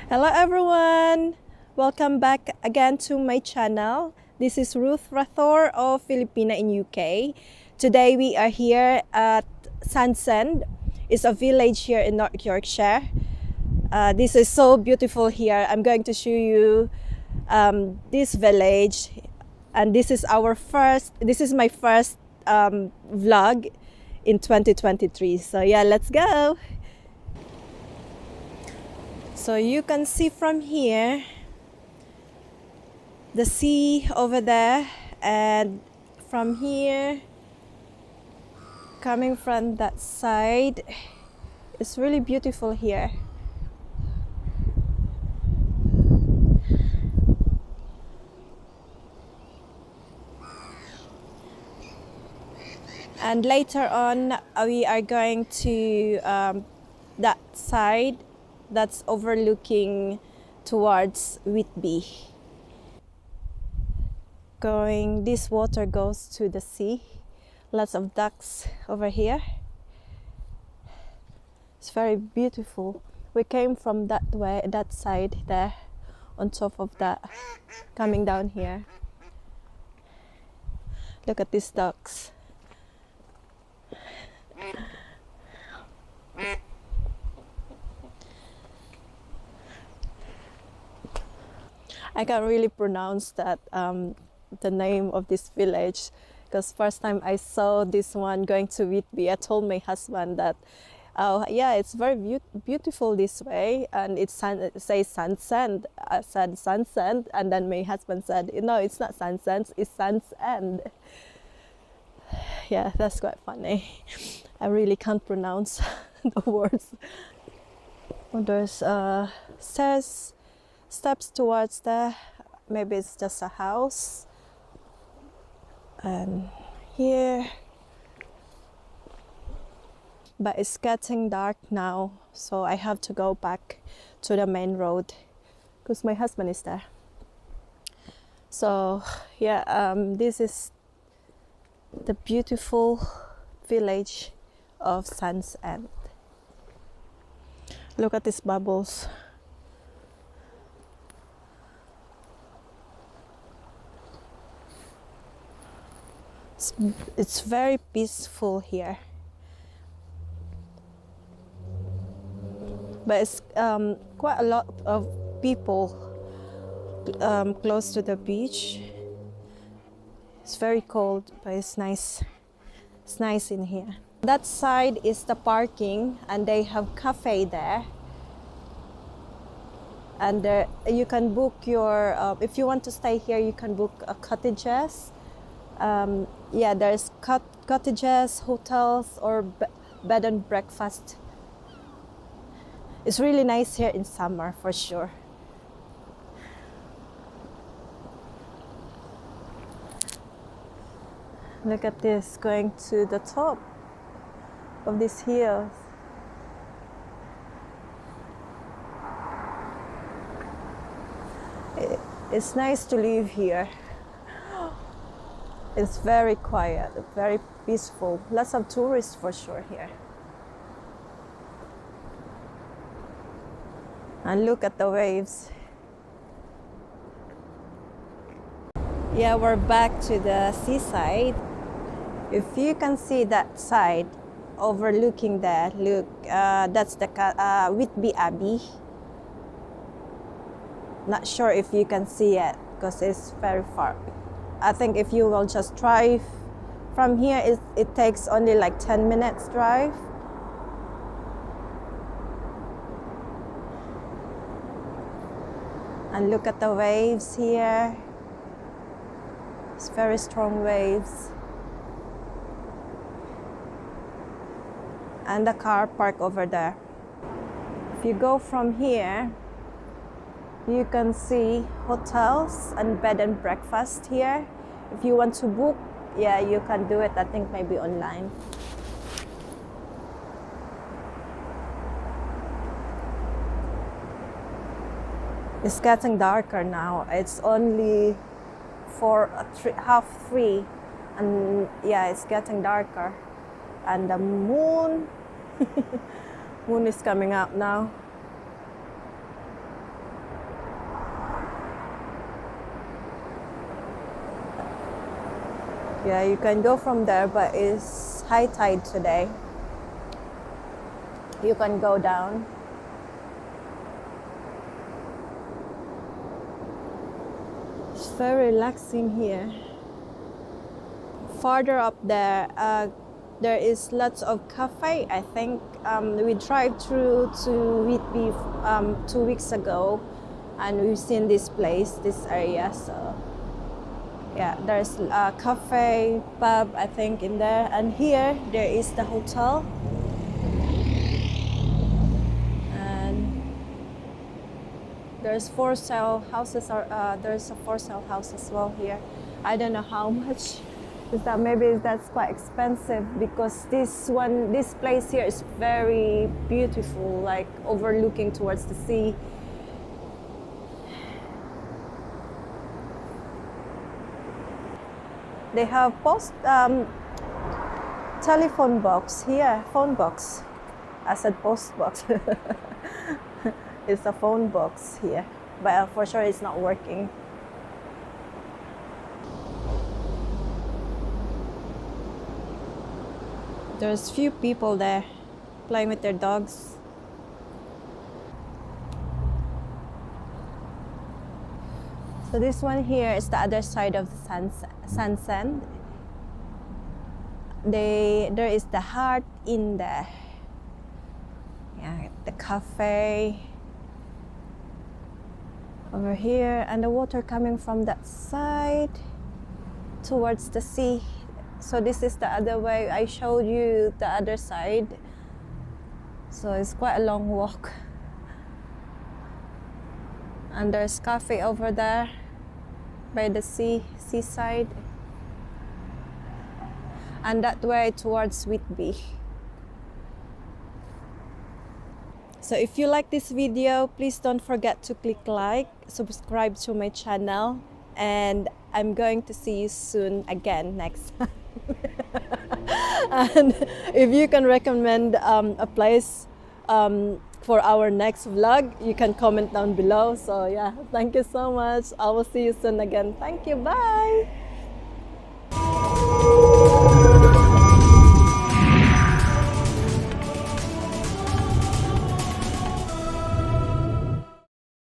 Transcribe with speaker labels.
Speaker 1: Hello everyone! Welcome back again to my channel. This is RATHOR of Filipina in UK. Today we are here at Sandsend. It's a village here in North Yorkshire. This is so beautiful here. I'm going to show you this village, and this is my first vlog in 2023. So yeah, let's go! So you can see from here the sea over there, and from here coming from that side, it's really beautiful here. And later on we are going to that side that's overlooking towards Whitby. This water goes to the sea. Lots of ducks over here. It's very beautiful. We came from that way, that side there, on top of that, coming down here. Look at these ducks. I can't really pronounce that the name of this village, because first time I saw this one going to Whitby, I told my husband that, oh yeah, it's very beautiful this way, and it says Sandsend. I said Sandsend, and then my husband said, no, it's not Sandsend, it's Sandsend. Yeah, that's quite funny. I really can't pronounce the words. Oh, there's steps towards there. Maybe it's just a house. And here, but it's getting dark now, so I have to go back to the main road because my husband is there. So yeah, this is the beautiful village of Sandsend. Look at these bubbles. It's very peaceful here, but it's quite a lot of people close to the beach. It's very cold, but it's nice. It's nice in here. That side is the parking, and they have cafe there. And you can book your, if you want to stay here, you can book cottages. Yeah, there's cottages, hotels, or bed and breakfast. It's really nice here in summer, for sure. Look at this, going to the top of these hills. It's nice to live here. It's very quiet, very peaceful. Lots of tourists for sure here. And look at the waves. Yeah, we're back to the seaside. If you can see that side overlooking there, look, that's the Whitby Abbey. Not sure if you can see it because it's very far. I think if you will just drive from here, it takes only like 10 minutes drive. And look at the waves here. It's very strong waves. And the car park over there. If you go from here, you can see hotels and bed and breakfast here. If you want to book, yeah, you can do it, I think maybe online. It's getting darker now. It's only 2:30, and yeah, it's getting darker. And the moon is coming up now. Yeah, you can go from there, but it's high tide today. You can go down. It's very relaxing here. Farther up there, there is lots of cafe. I think we drive through to Whitby 2 weeks ago, and we've seen this place, this area. So yeah, there's a cafe, pub, I think, in there, and here there is the hotel. And there's for sale houses, or there's a for sale house as well here. I don't know how much. Is that maybe that's quite expensive, because this place here is very beautiful, like overlooking towards the sea. They have telephone box here, phone box. I said post box. It's a phone box here, but for sure it's not working. There's few people there playing with their dogs. So this one here is the other side of the Sandsend. There is the heart in there. Yeah, the cafe over here, and the water coming from that side towards the sea. So this is the other way. I showed you the other side. So it's quite a long walk. And there's cafe over there by the seaside. And that way towards Whitby. So if you like this video, please don't forget to click like, subscribe to my channel, and I'm going to see you soon again next time. And if you can recommend a place for our next vlog, you can comment down below. So yeah, thank you so much. I will see you soon again. Thank you. Bye.